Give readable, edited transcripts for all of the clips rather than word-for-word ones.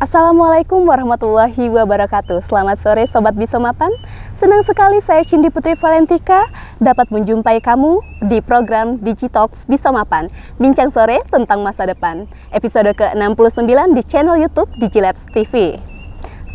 Assalamualaikum warahmatullahi wabarakatuh. Selamat sore Sobat Bisa Mapan. Senang sekali saya Cindy Putri Valentika dapat menjumpai kamu di program Digitalks Bisa Mapan, bincang sore tentang masa depan, episode ke-69 di channel YouTube Digilabs TV.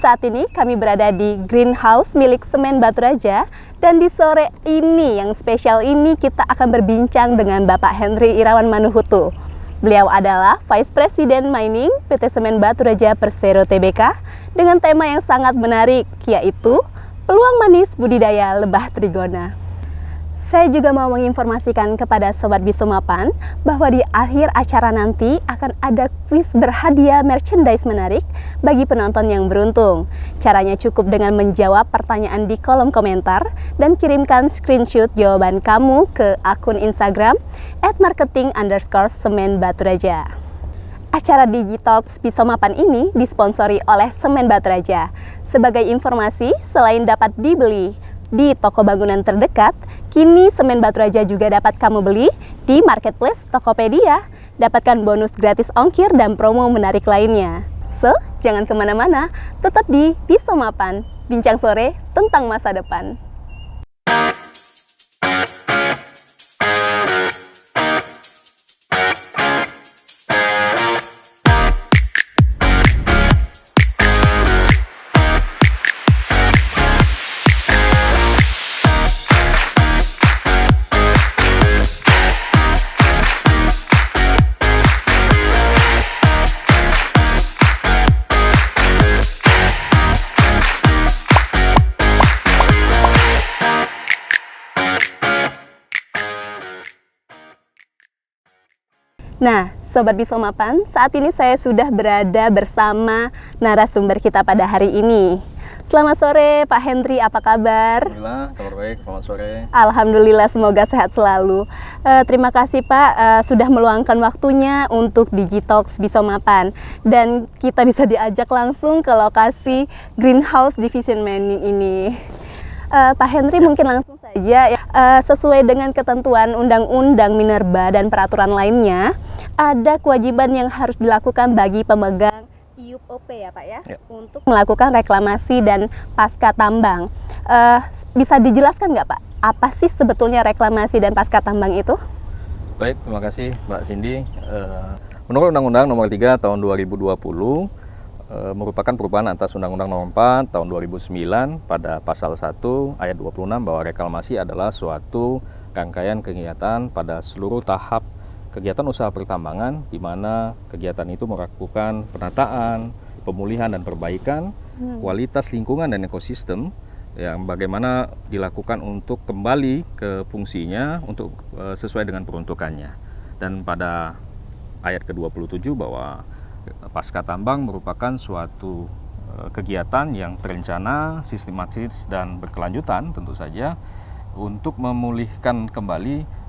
Saat ini kami berada di greenhouse milik Semen Batu Raja, dan di sore ini yang spesial ini kita akan berbincang dengan Bapak Henry Irawan Manuhutu. Beliau adalah Vice President Mining PT Semen Batu Raja Persero Tbk dengan tema yang sangat menarik, yaitu peluang manis budidaya lebah trigona. Saya juga mau menginformasikan kepada Sobat Bisa Mapan bahwa di akhir acara nanti akan ada kuis berhadiah merchandise menarik bagi penonton yang beruntung. Caranya cukup dengan menjawab pertanyaan di kolom komentar dan kirimkan screenshot jawaban kamu ke akun Instagram @marketing_semen-batu-raja. Acara Digitalks Bisa Mapan ini disponsori oleh Semen Batu Raja. Sebagai informasi, selain dapat dibeli di toko bangunan terdekat, kini Semen Batu Raja juga dapat kamu beli di Marketplace Tokopedia. Dapatkan bonus gratis ongkir dan promo menarik lainnya. So, jangan kemana-mana, tetap di Bisa Mapan, bincang sore tentang masa depan. Nah, Sobat Bisa Mapan, saat ini saya sudah berada bersama narasumber kita pada hari ini. Selamat sore Pak Henry, apa kabar? Alhamdulillah, kabar baik, selamat sore. Alhamdulillah, semoga sehat selalu. Terima kasih Pak sudah meluangkan waktunya untuk Digitalks Bisa Mapan. Dan kita bisa diajak langsung ke lokasi Greenhouse Division Mining ini. Pak Henry, mungkin langsung saja ya. Sesuai dengan ketentuan Undang-Undang Minerba dan peraturan lainnya, ada kewajiban yang harus dilakukan bagi pemegang IUP-OP ya Pak ya, untuk melakukan reklamasi dan pasca tambang. Bisa dijelaskan nggak Pak, apa sih sebetulnya reklamasi dan pasca tambang itu? Baik, terima kasih Mbak Cindy. Menurut Undang-Undang Nomor 3 Tahun 2020, merupakan perubahan atas Undang-Undang Nomor 4 Tahun 2009 pada Pasal 1 Ayat 26 bahwa reklamasi adalah suatu rangkaian kegiatan pada seluruh tahap kegiatan usaha pertambangan, di mana kegiatan itu melakukan penataan, pemulihan dan perbaikan kualitas lingkungan dan ekosistem yang bagaimana dilakukan untuk kembali ke fungsinya untuk sesuai dengan peruntukannya. Dan pada ayat ke-27 bahwa pasca tambang merupakan suatu kegiatan yang terencana, sistematis dan berkelanjutan tentu saja untuk memulihkan kembali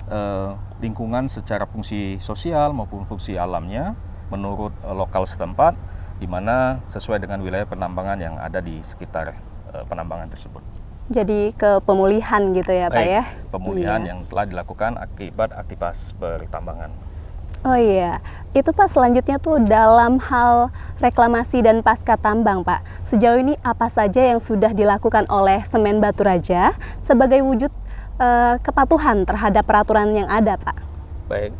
lingkungan secara fungsi sosial maupun fungsi alamnya menurut lokal setempat, di mana sesuai dengan wilayah penambangan yang ada di sekitar penambangan tersebut. Jadi ke pemulihan gitu ya Pak ya? Pemulihan yang telah dilakukan akibat aktivitas pertambangan. Oh iya, itu Pak selanjutnya tuh dalam hal reklamasi dan pasca tambang Pak. Sejauh ini apa saja yang sudah dilakukan oleh Semen Batu Raja sebagai wujud kepatuhan terhadap peraturan yang ada Pak? Baik,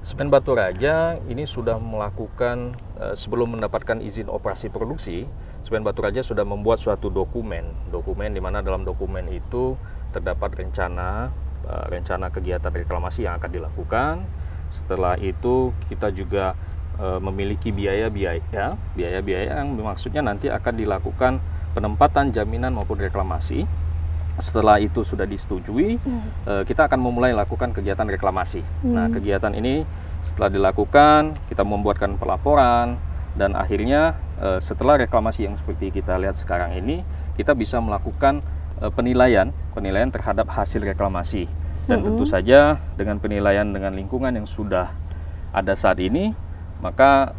Semen Batu Raja ini sudah melakukan sebelum mendapatkan izin operasi produksi, Semen Batu Raja sudah membuat suatu dokumen di mana dalam dokumen itu terdapat rencana kegiatan reklamasi yang akan dilakukan. Setelah itu kita juga memiliki biaya-biaya yang maksudnya nanti akan dilakukan penempatan jaminan maupun reklamasi. Setelah itu sudah disetujui, kita akan memulai lakukan kegiatan reklamasi. Nah, kegiatan ini setelah dilakukan, kita membuatkan pelaporan, dan akhirnya setelah reklamasi yang seperti kita lihat sekarang ini, kita bisa melakukan penilaian terhadap hasil reklamasi. Dan tentu saja dengan penilaian dengan lingkungan yang sudah ada saat ini, maka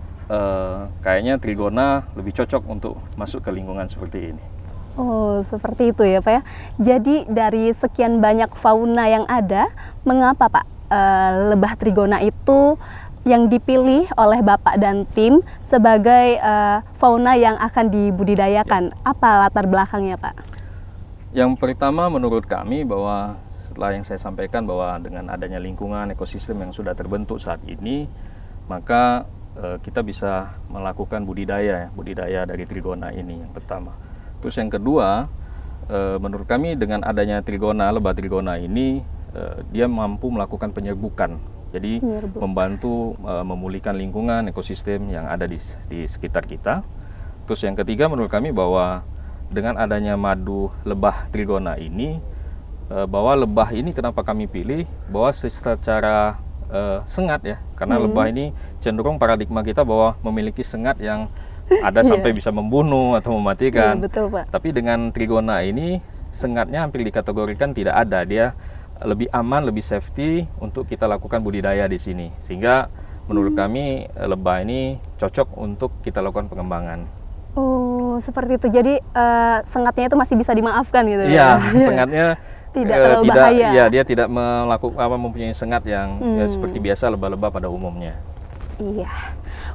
kayaknya trigona lebih cocok untuk masuk ke lingkungan seperti ini. Oh, seperti itu ya Pak ya. Jadi dari sekian banyak fauna yang ada, mengapa Pak lebah trigona itu yang dipilih oleh Bapak dan tim sebagai fauna yang akan dibudidayakan? Apa latar belakangnya, Pak? Yang pertama menurut kami bahwa setelah yang saya sampaikan bahwa dengan adanya lingkungan ekosistem yang sudah terbentuk saat ini, maka kita bisa melakukan budidaya dari trigona ini yang pertama. Terus yang kedua, menurut kami dengan adanya lebah trigona ini dia mampu melakukan penyerbukan. Jadi membantu memulihkan lingkungan ekosistem yang ada di sekitar kita. Terus yang ketiga menurut kami bahwa dengan adanya madu lebah trigona ini, bahwa lebah ini kenapa kami pilih, bahwa secara sengat ya, karena lebah ini cenderung paradigma kita bahwa memiliki sengat yang ada sampai bisa membunuh atau mematikan. Betul, Pak. Tapi dengan trigona ini sengatnya hampir dikategorikan tidak ada, dia lebih aman, lebih safety untuk kita lakukan budidaya di sini. Sehingga menurut kami lebah ini cocok untuk kita lakukan pengembangan. Oh, seperti itu. Jadi sengatnya itu masih bisa dimaafkan gitu Iya, ya? sengatnya tidak terlalu bahaya. Iya, dia tidak mempunyai sengat yang seperti biasa lebah-lebah pada umumnya. Iya.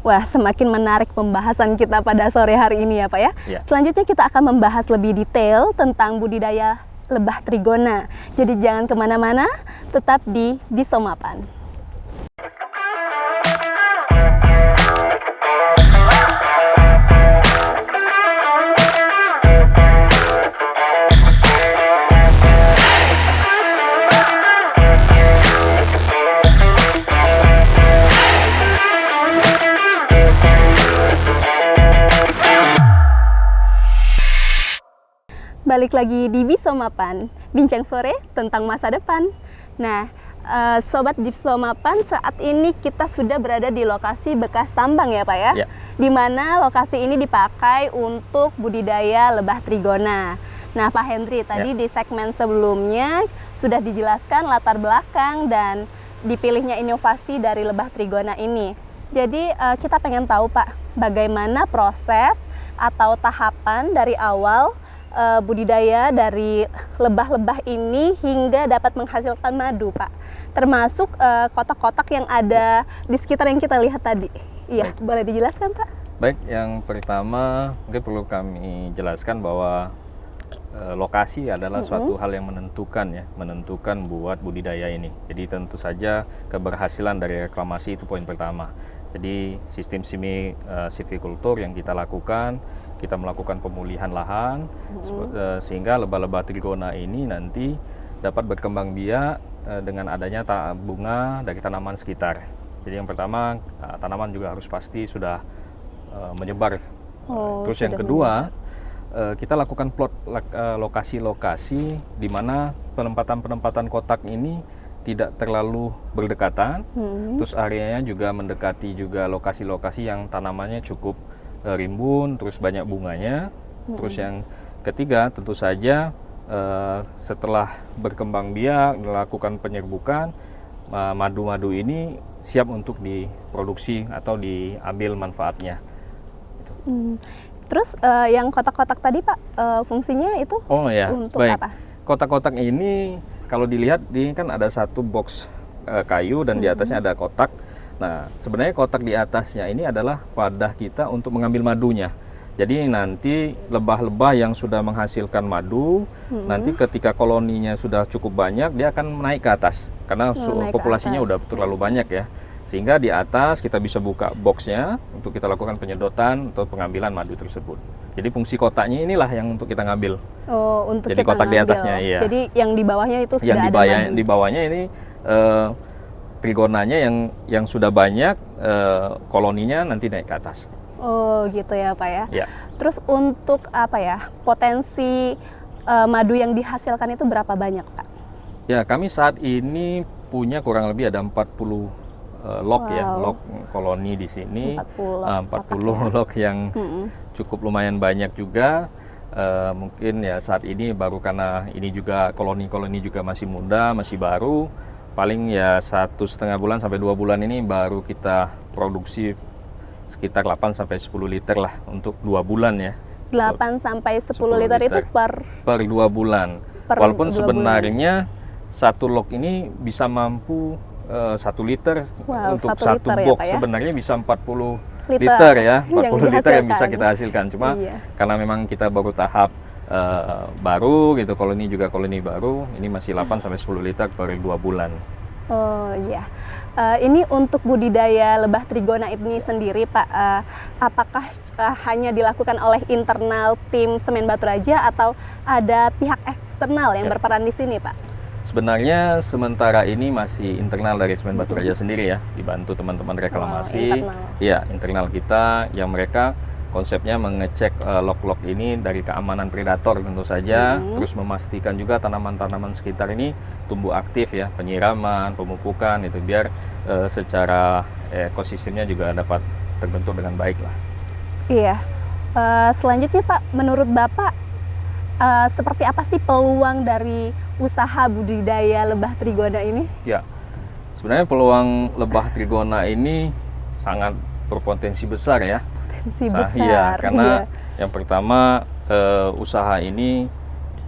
Wah, semakin menarik pembahasan kita pada sore hari ini ya, Pak ya. Ya. Selanjutnya kita akan membahas lebih detail tentang budidaya lebah trigona. Jadi jangan kemana-mana, tetap di Bisomapan. Balik lagi di Bisomapan, bincang sore tentang masa depan. Nah, Sobat Bisomapan, saat ini kita sudah berada di lokasi bekas tambang ya Pak ya? Ya. Di mana lokasi ini dipakai untuk budidaya lebah trigona. Nah Pak Hendri, tadi di segmen sebelumnya sudah dijelaskan latar belakang dan dipilihnya inovasi dari lebah trigona ini. Jadi kita pengen tahu Pak, bagaimana proses atau tahapan dari awal budidaya dari lebah-lebah ini hingga dapat menghasilkan madu, Pak. Termasuk kotak-kotak yang ada di sekitar yang kita lihat tadi. Iya, baik. Boleh dijelaskan, Pak? Baik, yang pertama mungkin perlu kami jelaskan bahwa lokasi adalah suatu hal yang menentukan buat budidaya ini. Jadi tentu saja keberhasilan dari reklamasi itu poin pertama. Jadi sistem silvicultur yang kita lakukan, kita melakukan pemulihan lahan sehingga lebah-lebah trigona ini nanti dapat berkembang biak dengan adanya bunga dari tanaman sekitar. Jadi yang pertama tanaman juga harus pasti sudah menyebar. Terus yang kedua kita lakukan plot lokasi-lokasi di mana penempatan kotak ini tidak terlalu berdekatan. Terus areanya juga mendekati juga lokasi-lokasi yang tanamannya cukup rimbun, terus banyak bunganya. Terus yang ketiga tentu saja setelah berkembang biak, melakukan penyerbukan, madu-madu ini siap untuk diproduksi atau diambil manfaatnya. Terus yang kotak-kotak tadi Pak, fungsinya itu untuk apa? Kotak-kotak ini kalau dilihat ini kan ada satu box kayu dan di atasnya ada kotak. Nah, sebenarnya kotak di atasnya ini adalah wadah kita untuk mengambil madunya. Jadi nanti lebah-lebah yang sudah menghasilkan madu, nanti ketika koloninya sudah cukup banyak, dia akan naik ke atas. Karena populasinya udah terlalu banyak ya. Sehingga di atas kita bisa buka boxnya untuk kita lakukan penyedotan atau pengambilan madu tersebut. Jadi fungsi kotaknya inilah yang untuk kita ngambil. Oh, untuk jadi kita kotak ngambil. Di atasnya, iya. Jadi yang di bawahnya itu sudah ada madu. Di bawahnya ini trigonanya yang sudah banyak, koloninya nanti naik ke atas. Oh gitu ya Pak ya. Ya. Terus untuk apa ya, potensi madu yang dihasilkan itu berapa banyak Pak? Ya, kami saat ini punya kurang lebih ada 40 log ya, log koloni di sini. 40 log yang cukup lumayan banyak juga. Mungkin ya saat ini baru karena ini juga koloni-koloni juga masih muda, masih baru. Paling ya 1,5 bulan sampai 2 bulan ini baru kita produksi sekitar 8 sampai 10 liter lah untuk 2 bulan ya. 8 sampai 10 liter itu per 2 bulan. Walaupun sebenarnya satu log ini bisa mampu 1 liter. Wow, untuk 1 satu liter ya, box Pak, ya? sebenarnya bisa 40 Liter liter ya, yang 40 liter yang bisa dihasilkan. kita hasilkan. Cuma Iya. karena memang kita baru tahap baru gitu, koloni juga koloni baru, ini masih 8 sampai 10 liter per 2 bulan. Oh iya. Ini untuk budidaya lebah trigona ini sendiri, Pak, apakah hanya dilakukan oleh internal tim Semen Batu Raja atau ada pihak eksternal yang Ya. berperan di sini, Pak? Sebenarnya sementara ini masih internal dari Semen Batu Raja sendiri ya, dibantu teman-teman reklamasi. internal. Iya, internal kita yang mereka konsepnya mengecek log-log ini dari keamanan predator tentu saja, terus memastikan juga tanaman-tanaman sekitar ini tumbuh aktif ya, penyiraman, pemupukan itu biar secara ekosistemnya juga dapat terbentuk dengan baik lah. Iya. Selanjutnya, Pak, menurut Bapak seperti apa sih peluang dari usaha budidaya lebah trigona ini? Ya, sebenarnya peluang lebah trigona ini sangat berpotensi besar ya. Besar. Iya, karena Iya. yang pertama usaha ini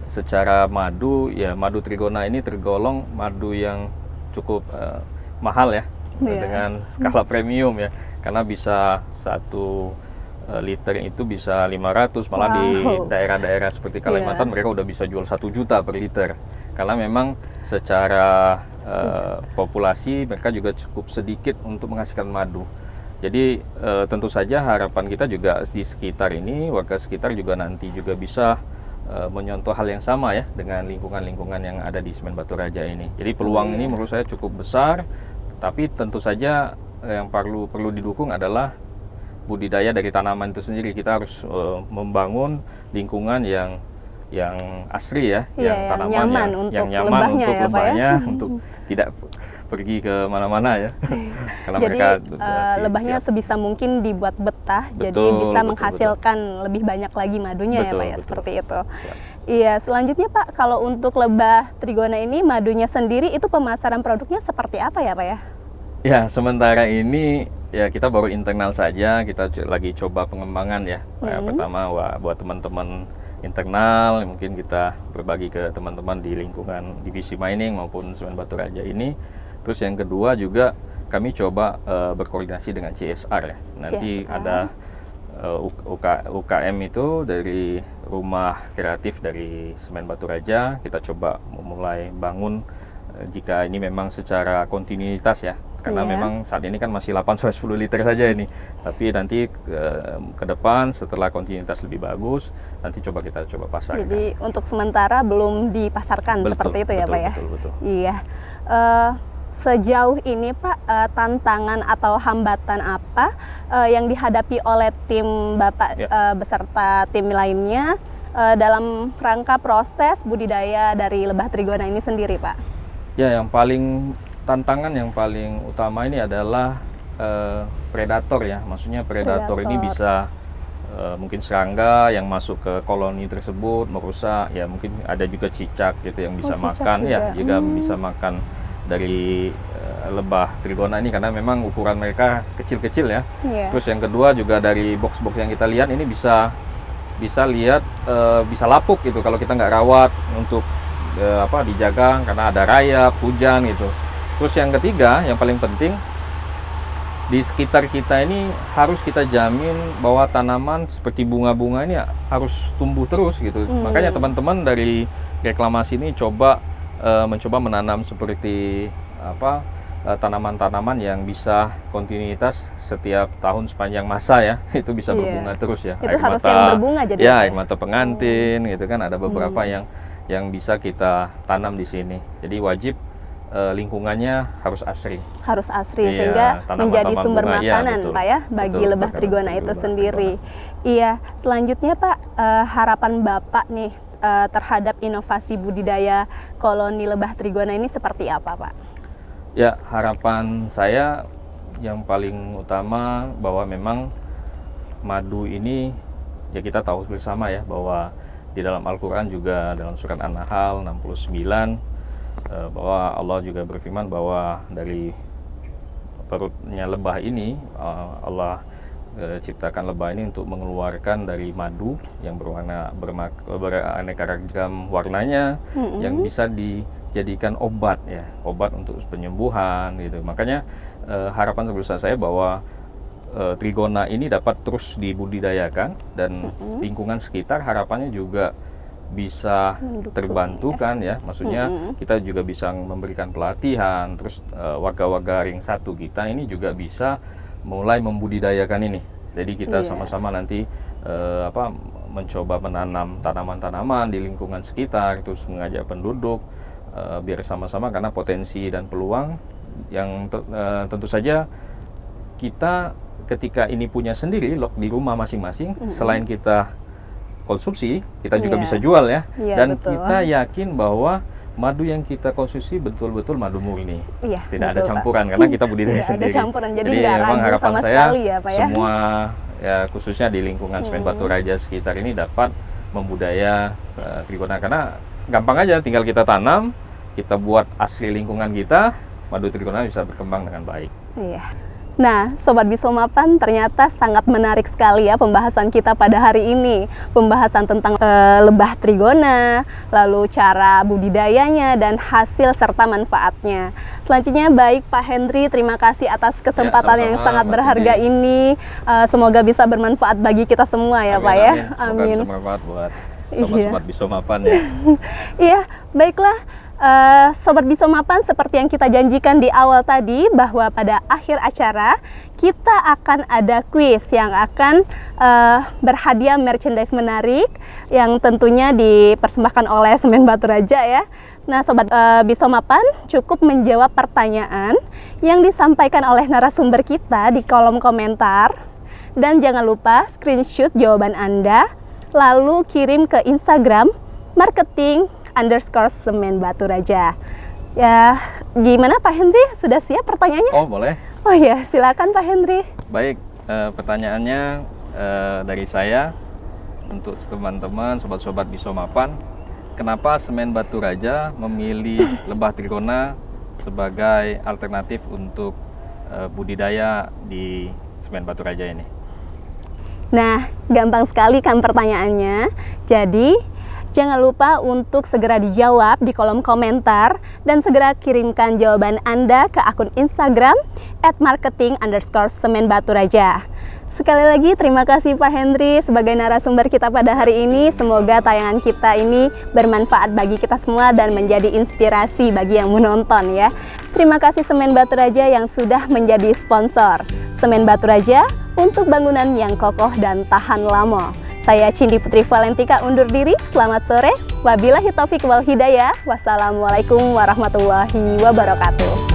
secara madu ya, madu trigona ini tergolong madu yang cukup mahal ya, Iya. dengan skala premium ya, karena bisa 1 liter itu bisa 500, malah di Wow. daerah-daerah seperti Kalimantan Iya. mereka udah bisa jual 1 juta per liter, karena memang secara populasi mereka juga cukup sedikit untuk menghasilkan madu. Jadi tentu saja harapan kita juga di sekitar ini, warga sekitar juga nanti juga bisa menyontoh hal yang sama ya dengan lingkungan-lingkungan yang ada di Semen Batu Raja ini. Jadi peluang ini menurut saya cukup besar, tapi tentu saja yang perlu didukung adalah budidaya dari tanaman itu sendiri. Kita harus membangun lingkungan yang asri ya, Iya, yang tanaman nyaman yang untuk nyaman lebahnya untuk ya, Pak, ya? lebahnya, untuk tidak pergi ke mana-mana ya. Karena Jadi mereka masih lebahnya siap. sebisa mungkin dibuat betah, jadi Betul, bisa betul, menghasilkan lebih banyak lagi madunya ya, Betul, Pak, ya, betul. seperti itu. Ya. Iya, selanjutnya, Pak, kalau untuk lebah trigona ini madunya sendiri itu pemasaran produknya seperti apa ya, Pak, ya? Ya, sementara ini ya kita baru internal saja, kita lagi coba pengembangan ya. Pertama buat teman-teman internal, mungkin kita berbagi ke teman-teman di lingkungan divisi mining maupun Semen Batu Raja ini. Terus yang kedua juga kami coba berkoordinasi dengan CSR ya. Nanti CSR. ada UKM itu dari rumah kreatif dari Semen Batu Raja, kita coba memulai bangun jika ini memang secara kontinuitas ya. Karena Iya. memang saat ini kan masih 8-10 liter saja ini. Tapi nanti ke depan setelah kontinuitas lebih bagus, nanti kita coba pasarkan. Jadi untuk sementara belum dipasarkan Betul, seperti itu ya, betul, Pak, ya? betul. Iya. Sejauh ini, Pak, tantangan atau hambatan apa yang dihadapi oleh tim Bapak Ya. beserta tim lainnya dalam rangka proses budidaya dari lebah trigona ini sendiri, Pak? Ya, tantangan yang paling utama ini adalah predator ya. Maksudnya predator ini bisa mungkin serangga yang masuk ke koloni tersebut merusak ya, mungkin ada juga cicak gitu yang bisa Cicak makan ya, juga. juga bisa makan dari lebah trigona ini karena memang ukuran mereka kecil-kecil ya. Iya. Terus yang kedua juga dari box-box yang kita lihat ini bisa lihat bisa lapuk gitu kalau kita nggak rawat untuk dijaga karena ada rayap, hujan gitu. Terus yang ketiga yang paling penting di sekitar kita ini harus kita jamin bahwa tanaman seperti bunga-bunga ini harus tumbuh terus gitu. Makanya teman-teman dari reklamasi ini mencoba menanam seperti tanaman-tanaman yang bisa kontinuitas setiap tahun sepanjang masa ya, itu bisa Iya. berbunga terus ya. Itu harus yang berbunga jadi. Ya, air mata pengantin gitu kan, ada beberapa yang bisa kita tanam di sini. Jadi wajib lingkungannya harus asri. Harus asri Iya, sehingga tanaman-tanaman menjadi sumber bunga, iya, makanan, betul. Pak, ya, bagi Betul, lebah makanan trigona bagi itu lebah sendiri. Iya, selanjutnya, Pak, harapan Bapak nih terhadap inovasi budidaya koloni lebah trigona ini seperti apa, Pak? Ya, harapan saya yang paling utama bahwa memang madu ini ya kita tahu bersama ya bahwa di dalam Al-Quran juga dalam surat An-Nahl 69 bahwa Allah juga berfirman bahwa dari perutnya lebah ini Allah ciptakan lebah ini untuk mengeluarkan dari madu yang beraneka ragam warnanya yang bisa jadikan obat ya, obat untuk penyembuhan gitu. Makanya harapan sebesar saya bahwa trigona ini dapat terus dibudidayakan dan lingkungan sekitar harapannya juga bisa terbantukan ya. Maksudnya kita juga bisa memberikan pelatihan, terus warga-warga ring 1 kita ini juga bisa mulai membudidayakan ini. Jadi kita sama-sama nanti mencoba menanam tanaman-tanaman di lingkungan sekitar, terus mengajak penduduk biar sama-sama, karena potensi dan peluang yang tentu saja kita ketika ini punya sendiri di rumah masing-masing, selain kita konsumsi, kita juga bisa jual ya. Dan betul. kita yakin bahwa madu yang kita konsumsi betul-betul madu murni, tidak ada campuran, karena kita budidaya sendiri. Ada campuran, jadi memang harapan sama saya sekali ya, Pak, ya? semua ya khususnya di lingkungan Semen Batu Raja sekitar ini dapat membudaya trigona, karena gampang aja, tinggal kita tanam, kita buat asli lingkungan kita, madu trigona bisa berkembang dengan baik. Iya. Nah, Sobat Bisomapan, ternyata sangat menarik sekali ya pembahasan kita pada hari ini. Pembahasan tentang lebah trigona, lalu cara budidayanya, dan hasil serta manfaatnya. Selanjutnya, baik Pak Hendry, terima kasih atas kesempatan yang sangat berharga ini. Semoga bisa bermanfaat bagi kita semua ya, Pak ya. Amin. Semoga bisa bermanfaat buat sobat-sobat Bisomapan ya. Iya, baiklah. Sobat Bisomapan, seperti yang kita janjikan di awal tadi, bahwa pada akhir acara kita akan ada kuis yang akan berhadiah merchandise menarik yang tentunya dipersembahkan oleh Semen Batu Raja ya. Nah, Sobat Bisomapan cukup menjawab pertanyaan yang disampaikan oleh narasumber kita di kolom komentar, dan jangan lupa screenshot jawaban Anda lalu kirim ke Instagram marketing_Semen Batu Raja. Ya, gimana Pak Hendry? Sudah siap pertanyaannya? Oh, boleh. Oh ya, silakan Pak Hendry. Baik, pertanyaannya dari saya untuk teman-teman, sobat-sobat Bisomapan, kenapa Semen Batu Raja memilih lebah trigona sebagai alternatif untuk budidaya di Semen Batu Raja ini? Nah, gampang sekali kan pertanyaannya. Jadi, jangan lupa untuk segera dijawab di kolom komentar dan segera kirimkan jawaban Anda ke akun Instagram @marketing_Semen Batu Raja. Sekali lagi terima kasih Pak Hendry sebagai narasumber kita pada hari ini. Semoga tayangan kita ini bermanfaat bagi kita semua dan menjadi inspirasi bagi yang menonton ya. Terima kasih Semen Batu Raja yang sudah menjadi sponsor. Semen Batu Raja untuk bangunan yang kokoh dan tahan lama. Saya Cindy Putri Valentika undur diri. Selamat sore. Wabillahi taufiq wal hidayah. Wassalamualaikum warahmatullahi wabarakatuh.